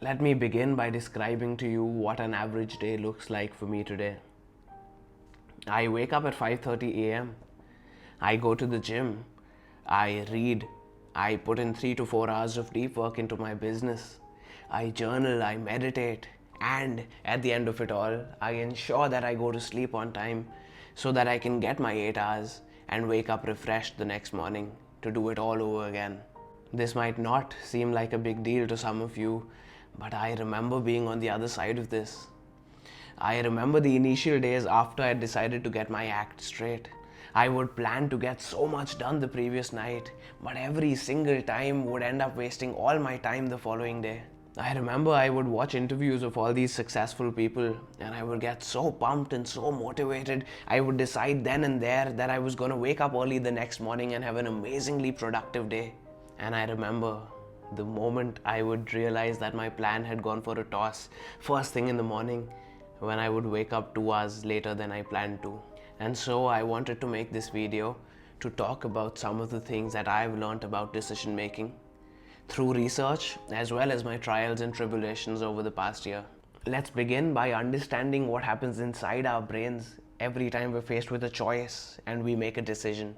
Let me begin by describing to you what an average day looks like for me today. I wake up at 5:30 a.m. I go to the gym. I read. I put in 3 to 4 hours of deep work into my business. I journal, I meditate, and at the end of it all, I ensure that I go to sleep on time so that I can get my 8 hours and wake up refreshed the next morning to do it all over again. This might not seem like a big deal to some of you, but I remember being on the other side of this. I remember the initial days after I decided to get my act straight. I would plan to get so much done the previous night, but every single time would end up wasting all my time the following day. I remember I would watch interviews of all these successful people and I would get so pumped and so motivated. I would decide then and there that I was going to wake up early the next morning and have an amazingly productive day. And I remember the moment I would realize that my plan had gone for a toss first thing in the morning, when I would wake up 2 hours later than I planned to. And so I wanted to make this video to talk about some of the things that I've learned about decision making through research as well as my trials and tribulations over the past year. Let's begin by understanding what happens inside our brains every time we're faced with a choice and we make a decision.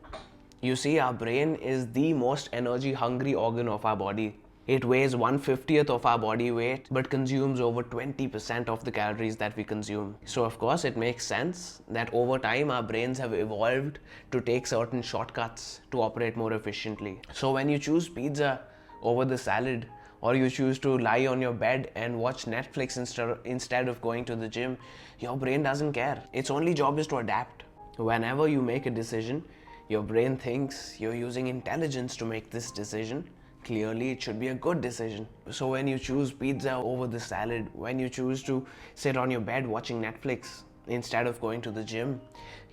You see, our brain is the most energy hungry organ of our body. It weighs 1/50th of our body weight but consumes over 20% of the calories that we consume. So of course it makes sense that over time our brains have evolved to take certain shortcuts to operate more efficiently. So when you choose pizza over the salad, or you choose to lie on your bed and watch Netflix instead of going to the gym, your brain doesn't care. Its only job is to adapt. Whenever you make a decision, your brain thinks you're using intelligence to make this decision. Clearly, it should be a good decision. So when you choose pizza over the salad, when you choose to sit on your bed watching Netflix instead of going to the gym,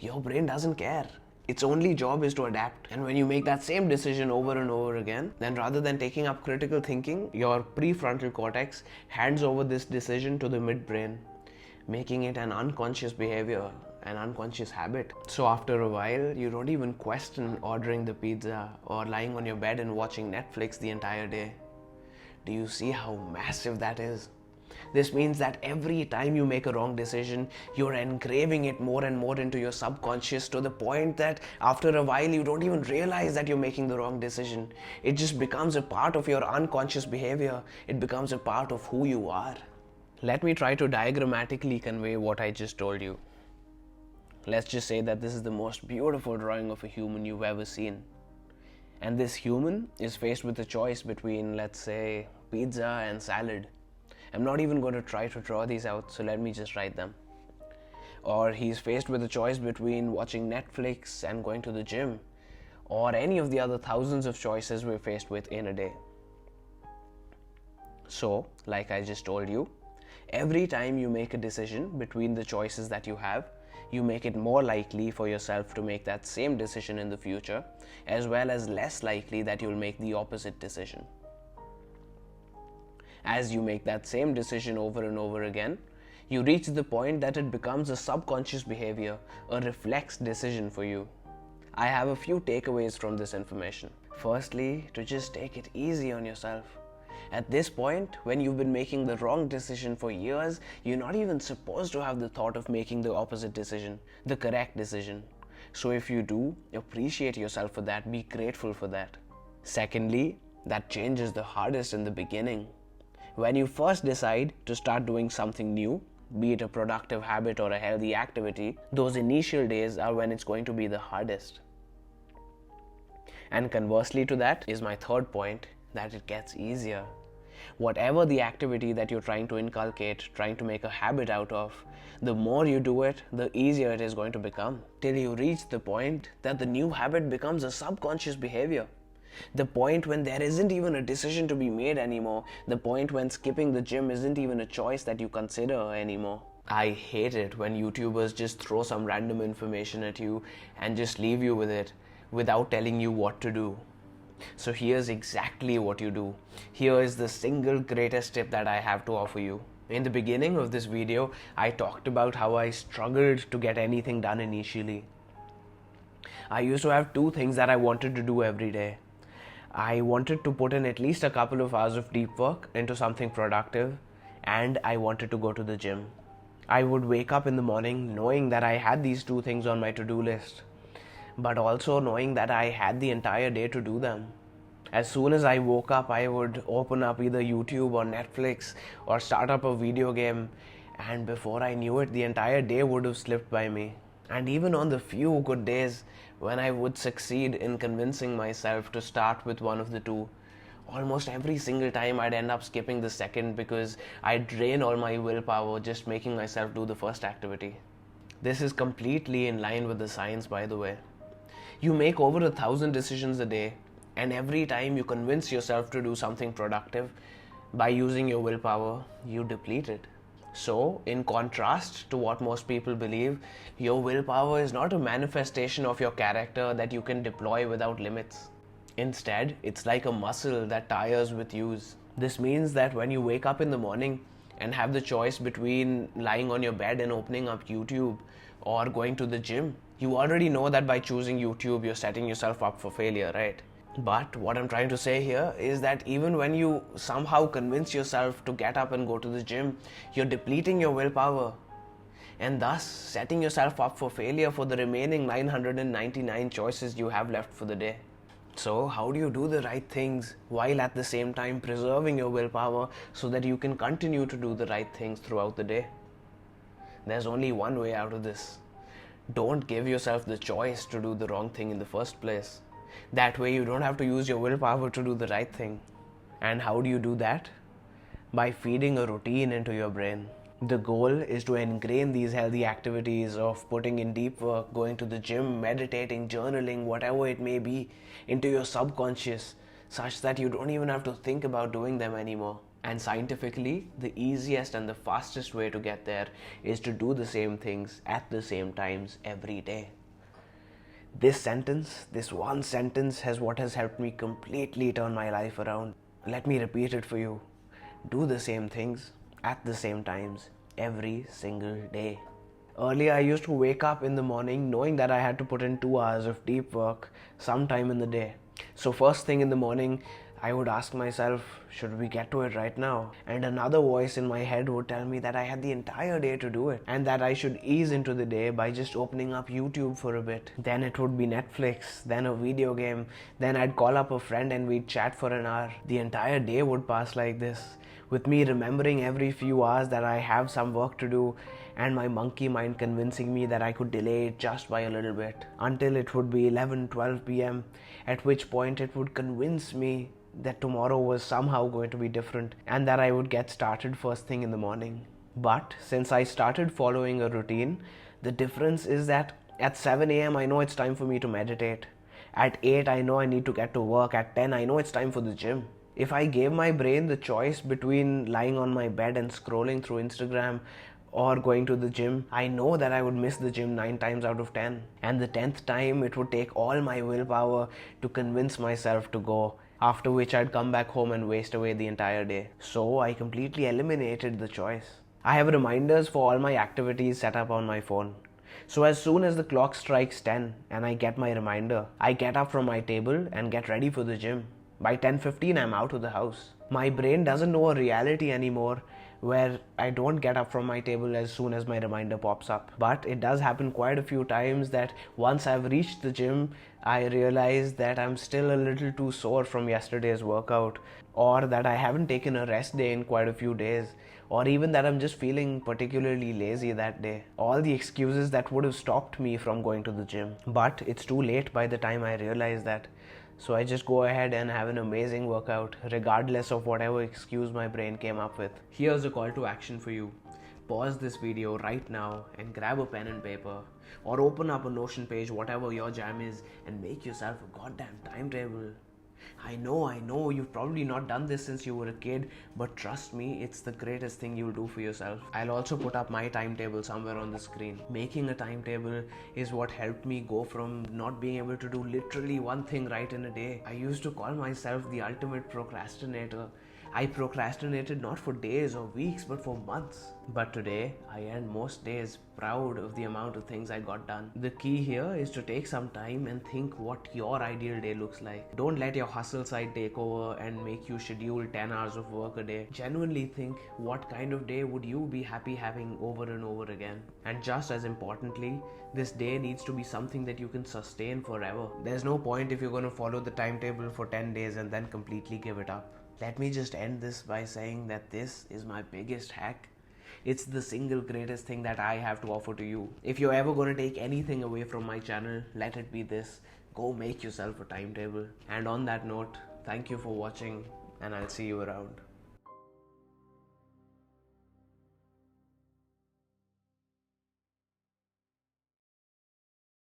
your brain doesn't care. Its only job is to adapt. And when you make that same decision over and over again, then rather than taking up critical thinking, your prefrontal cortex hands over this decision to the midbrain, making it an unconscious behavior, an unconscious habit. So after a while, you don't even question ordering the pizza or lying on your bed and watching Netflix the entire day. Do you see how massive that is? This means that every time you make a wrong decision, you're engraving it more and more into your subconscious to the point that after a while you don't even realize that you're making the wrong decision. It just becomes a part of your unconscious behavior. It becomes a part of who you are. Let me try to diagrammatically convey what I just told you. Let's just say that this is the most beautiful drawing of a human you've ever seen. And this human is faced with a choice between, let's say, pizza and salad. I'm not even going to try to draw these out, so let me just write them. Or he's faced with a choice between watching Netflix and going to the gym, or any of the other thousands of choices we're faced with in a day. So, like I just told you, every time you make a decision between the choices that you have, you make it more likely for yourself to make that same decision in the future, as well as less likely that you'll make the opposite decision. As you make that same decision over and over again, you reach the point that it becomes a subconscious behavior, a reflex decision for you. I have a few takeaways from this information. Firstly, to just take it easy on yourself. At this point, when you've been making the wrong decision for years, you're not even supposed to have the thought of making the opposite decision, the correct decision. So if you do, appreciate yourself for that, be grateful for that. Secondly, that change is the hardest in the beginning. When you first decide to start doing something new, be it a productive habit or a healthy activity, those initial days are when it's going to be the hardest. And conversely to that is my third point, that it gets easier. Whatever the activity that you're trying to inculcate, trying to make a habit out of, the more you do it, the easier it is going to become, till you reach the point that the new habit becomes a subconscious behavior. The point when there isn't even a decision to be made anymore. The point when skipping the gym isn't even a choice that you consider anymore. I hate it when YouTubers just throw some random information at you and just leave you with it without telling you what to do. So here's exactly what you do. Here is the single greatest tip that I have to offer you. In the beginning of this video, I talked about how I struggled to get anything done initially. I used to have two things that I wanted to do every day. I wanted to put in at least a couple of hours of deep work into something productive, and I wanted to go to the gym. I would wake up in the morning knowing that I had these two things on my to-do list, but also knowing that I had the entire day to do them. As soon as I woke up, I would open up either YouTube or Netflix or start up a video game, and before I knew it, the entire day would have slipped by me. And even on the few good days when I would succeed in convincing myself to start with one of the two, almost every single time I'd end up skipping the second because I'd drain all my willpower just making myself do the first activity. This is completely in line with the science, by the way. You make over 1,000 decisions a day, and every time you convince yourself to do something productive by using your willpower, you deplete it. So, in contrast to what most people believe, your willpower is not a manifestation of your character that you can deploy without limits. Instead, it's like a muscle that tires with use. This means that when you wake up in the morning and have the choice between lying on your bed and opening up YouTube or going to the gym, you already know that by choosing YouTube, you're setting yourself up for failure, right? But what I'm trying to say here is that even when you somehow convince yourself to get up and go to the gym, you're depleting your willpower and thus setting yourself up for failure for the remaining 999 choices you have left for the day. So, how do you do the right things while at the same time preserving your willpower so that you can continue to do the right things throughout the day? There's only one way out of this. Don't give yourself the choice to do the wrong thing in the first place. That way you don't have to use your willpower to do the right thing. And how do you do that? By feeding a routine into your brain. The goal is to ingrain these healthy activities of putting in deep work, going to the gym, meditating, journaling, whatever it may be, into your subconscious, such that you don't even have to think about doing them anymore. And scientifically, the easiest and the fastest way to get there is to do the same things at the same times every day. This one sentence has helped me completely turn my life around. Let me repeat it for you. Do the same things at the same times every single day. Earlier, I used to wake up in the morning knowing that I had to put in 2 hours of deep work sometime in the day. So first thing in the morning, I would ask myself, should we get to it right now? And another voice in my head would tell me that I had the entire day to do it and that I should ease into the day by just opening up YouTube for a bit. Then it would be Netflix, then a video game, then I'd call up a friend and we'd chat for an hour. The entire day would pass like this, with me remembering every few hours that I have some work to do and my monkey mind convincing me that I could delay it just by a little bit until it would be 11-12 p.m., at which point it would convince me that tomorrow was somehow going to be different and that I would get started first thing in the morning. But since I started following a routine, the difference is that at 7 a.m. I know it's time for me to meditate. At 8 I know I need to get to work. At 10 I know it's time for the gym. If I gave my brain the choice between lying on my bed and scrolling through Instagram or going to the gym, I know that I would miss the gym 9 times out of 10. And the 10th time it would take all my willpower to convince myself to go, after which I'd come back home and waste away the entire day. So I completely eliminated the choice. I have reminders for all my activities set up on my phone. So as soon as the clock strikes 10 and I get my reminder, I get up from my table and get ready for the gym. By 10:15 I'm out of the house. My brain doesn't know a reality anymore where I don't get up from my table as soon as my reminder pops up. But it does happen quite a few times that once I've reached the gym, I realize that I'm still a little too sore from yesterday's workout, or that I haven't taken a rest day in quite a few days, or even that I'm just feeling particularly lazy that day. All the excuses that would have stopped me from going to the gym. But it's too late by the time I realize that. So I just go ahead and have an amazing workout, regardless of whatever excuse my brain came up with. Here's a call to action for you. Pause this video right now and grab a pen and paper, or open up a Notion page, whatever your jam is, and make yourself a goddamn timetable. I know, you've probably not done this since you were a kid, but trust me, it's the greatest thing you'll do for yourself. I'll also put up my timetable somewhere on the screen. Making a timetable is what helped me go from not being able to do literally one thing right in a day. I used to call myself the ultimate procrastinator. I procrastinated not for days or weeks but for months. But today, I end most days proud of the amount of things I got done. The key here is to take some time and think what your ideal day looks like. Don't let your hustle side take over and make you schedule 10 hours of work a day. Genuinely think what kind of day would you be happy having over and over again. And just as importantly, this day needs to be something that you can sustain forever. There's no point if you're going to follow the timetable for 10 days and then completely give it up. Let me just end this by saying that this is my biggest hack. It's the single greatest thing that I have to offer to you. If you're ever going to take anything away from my channel, let it be this. Go make yourself a timetable. And on that note, thank you for watching, and I'll see you around.